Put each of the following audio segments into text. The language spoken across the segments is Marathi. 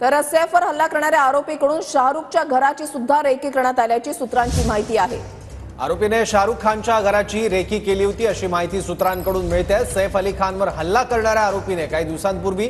तर सैफवर हल्ला करणाऱ्या आरोपीकडून शाहरुखच्या घराची सुद्धा रेकी करण्यात आल्याची सूत्रांची माहिती आहे। आरोपीने शाहरुख खानच्या घराची रेकी केली होती अशी माहिती सूत्रांकडून मिळते। सैफ अली खानवर हल्ला करणाऱ्या आरोपीने काही दिवसांपूर्वी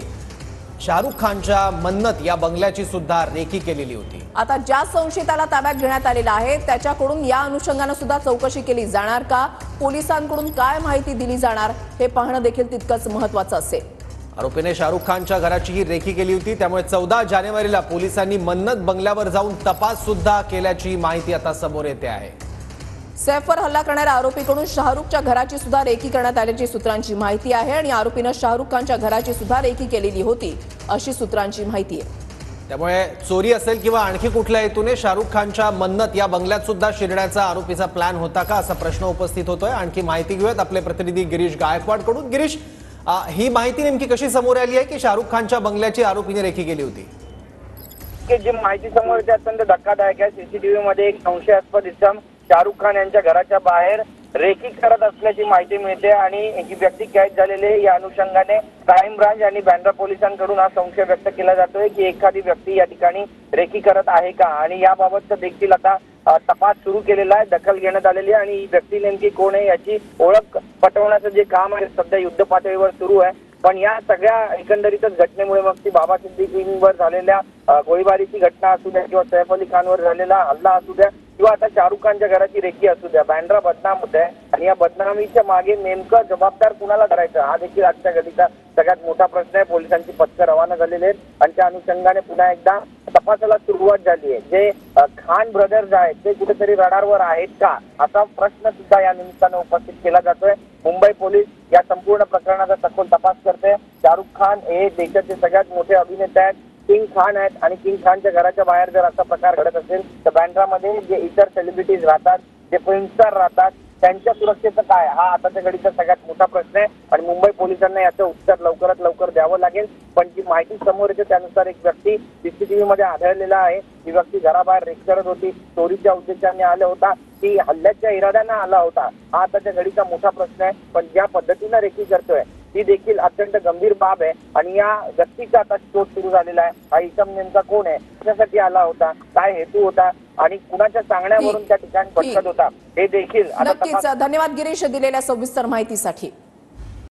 शाहरुख खानच्या मन्नत या बंगल्याची सुद्धा रेकी केलेली होती। आता ज्या संशयिताला ताब्यात घेण्यात आलेला आहे त्याच्याकडून या अनुषंगाने सुद्धा चौकशी केली जाणार का, पोलिसांकडून काय माहिती दिली जाणार हे पाहणं देखील तितकंच महत्त्वाचं असेल। आरोपीने शाहरुख खानच्या घराची रेकी केली होती, त्यामुळे 14 जानेवारीला पोलिसांनी मन्नत बंगल्यावर जाऊन तपास सुद्धा केल्याची माहिती आता समोर येते आहे। सैफवर हल्ला करणाऱ्या आरोपीकडून शाहरुखच्या घराची सुद्धा रेकी करण्यात आल्याची सूत्रांची माहिती आहे आणि आरोपीने शाहरुख खानच्या घराची सुद्धा रेकी केलेली होती अशी सूत्रांची माहिती आहे। त्यामुळे चोरी असेल किंवा आणखी कुठल्या हेतूने शाहरुख खानच्या मन्नत या बंगल्यात सुद्धा शिरण्याचा आरोपीचा प्लॅन होता का असा प्रश्न उपस्थित होतोय। आणखी माहिती घेऊयात आपले प्रतिनिधी गिरीश गायकवाड कडून। गिरीश, ही माहिती नेमकी कशी समोर आली आहे की शाहरुख खानच्या बंगल्याची आरोपीने रेकी केली होती? जी माहिती समोर येते अत्यंत धक्कादायक आहे। सीसीटीव्ही मध्ये एक संशयास्पद इसम शाहरुख खान यांच्या घराच्या बाहेर रेकी करत असल्याची माहिती मिळते आणि ही व्यक्ती कैद झालेले या अनुषंगाने क्राईम ब्रांच आणि बँड्रा पोलिसांकडून हा संशय व्यक्त केला जातोय की एखादी व्यक्ती या ठिकाणी रेकी करत आहे का, आणि याबाबतचा देखील आता तपास सुरू केलेला आहे, दखल घेण्यात आलेली आहे आणि ही व्यक्ती नेमकी कोण आहे याची ओळख पटवण्याचं जे काम आहे सध्या युद्ध पातळीवर सुरू आहे। पण या सगळ्या एकंदरीतच घटनेमुळे मग ती बाबा सिद्दीकींवर झालेल्या गोळीबारीची घटना असू द्या किंवा सैफ अली खानवर झालेला हल्ला असू द्या किंवा आता शाहरुख खानच्या घराची रेकी असू द्या, बँड्रा बदनाम होत आहे आणि या बदनामीच्या मागे नेमकं जबाबदार कुणाला करायचं हा देखील आजच्या घडीचा सगळ्यात मोठा प्रश्न आहे। पोलिसांची पथकं रवाना झालेली आहेत आणि त्या अनुषंगाने पुन्हा एकदा तपासाला सुरुवात झाली आहे। जे खान ब्रदर्स आहेत ते कुठेतरी रडारवर आहेत का असा प्रश्न सुद्धा या निमित्तानं उपस्थित केला जातोय। मुंबई पोलीस या संपूर्ण प्रकरणाचा सखोल तपास करते। शाहरुख खान हे देशाचे सगळ्यात मोठे अभिनेते आहेत, किंग खान आहेत आणि किंग खानच्या घराच्या बाहेर जर असा प्रकार घडत असेल तर बँड्रामध्ये जे इतर सेलिब्रिटीज राहतात, जे फिल्म स्टार राहतात, त्यांच्या सुरक्षेचं काय हा आताच्या घडीचा सगळ्यात मोठा प्रश्न आहे आणि मुंबई पोलिसांना याचं उत्तर लवकरात लवकर द्यावं लागेल। पण जी माहिती समोर येते त्यानुसार एक व्यक्ती सीसीटीव्ही मध्ये आढळलेला आहे। ही व्यक्ती घराबाहेर रेकी करत होती, चोरीच्या उद्देशाने आला होता की हल्ल्याच्या इराद्याने आला होता हा आताच्या घडीचा मोठा प्रश्न आहे। पण ज्या पद्धतीने रेकी करतोय ती देखील अत्यंत गंभीर बाब आहे आणि या व्यक्तीचा आता शोध सुरू झालेला आहे। हा इसम नेमका कोण आहे, कशासाठी आला होता, काय हेतू होता आणि कुणाच्या सांगण्यावरून त्या ठिकाणी भटकत होता हे देखील नक्कीच। धन्यवाद गिरीश दिलेल्या सविस्तर माहितीसाठी।